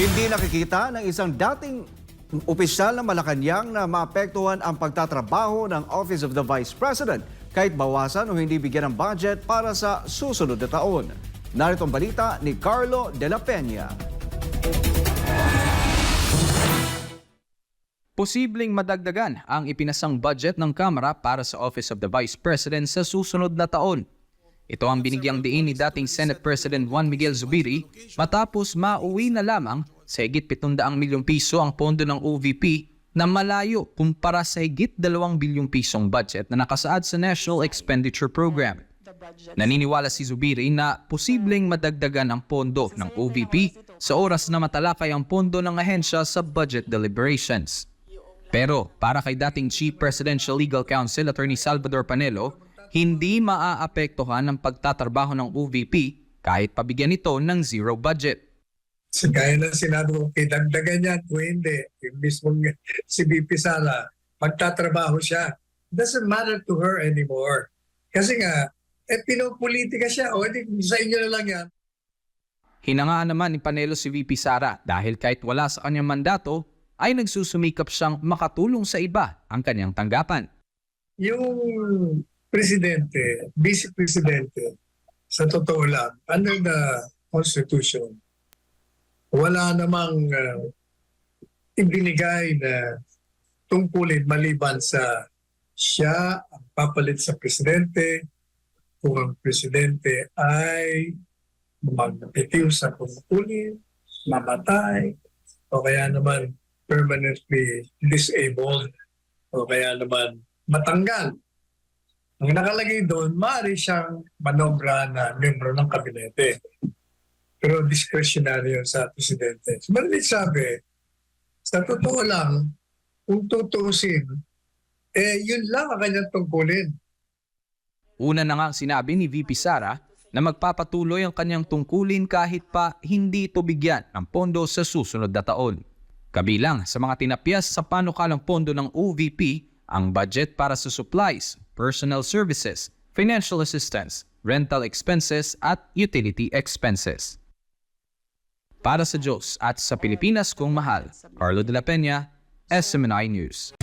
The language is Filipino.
Hindi nakikita ng isang dating opisyal ng Malacanang na maapektuhan ang pagtatrabaho ng Office of the Vice President kahit bawasan o hindi bigyan ng budget para sa susunod na taon. Narito ang balita ni Carlo de la Peña. Posibleng madagdagan ang ipinasang budget ng Kamara para sa Office of the Vice President sa susunod na taon. Ito ang binigyang diin ni dating Senate President Juan Miguel Zubiri matapos mauwi na lamang sa higit 700 milyong piso ang pondo ng OVP na malayo kumpara sa higit 2 bilyong pisong budget na nakasaad sa National Expenditure Program. Naniniwala si Zubiri na posibleng madagdagan ang pondo ng OVP sa oras na matalakay ang pondo ng ahensya sa budget deliberations. Pero para kay dating Chief Presidential Legal Counsel Attorney Salvador Panelo, hindi maaapektuhan ang pagtatrabaho ng OVP kahit pabigyan ito ng zero budget. So, gaya na sinabi ko, dagdagan yan o hindi. Yung mismong si VP Sara, magtatrabaho siya. It doesn't matter to her anymore. Kasi nga, pinopolitika siya. O, sa inyo na lang yan. Hinangaan naman ni Panelo si VP Sara dahil kahit wala sa kanyang mandato, ay nagsusumikap siyang makatulong sa iba ang kanyang tanggapan. Yung presidente, vice presidente, sa totoo lang, under the Constitution, wala namang ibinigay na tungkulin maliban sa siya ang papalit sa presidente kung ang presidente ay magbitiw sa tungkulin, mamatay, o kaya naman permanently disabled, o kaya naman matanggal. Ang nakalagay doon, maaari siyang manobra na membro ng kabinete. Pero discretionary yun sa presidente. So, maliit sabi, sa totoo lang, kung tutuusin, yun lang ang kanyang tungkulin. Una na nga sinabi ni VP Sara na magpapatuloy ang kanyang tungkulin kahit pa hindi ito bigyan ng pondo sa susunod na taon. Kabilang sa mga tinapyas sa panukalang pondo ng OVP ang budget para sa supplies, personal services, financial assistance, rental expenses at utility expenses. Para sa Diyos at sa Pilipinas kong mahal, Carlo de la Peña, SMNI News.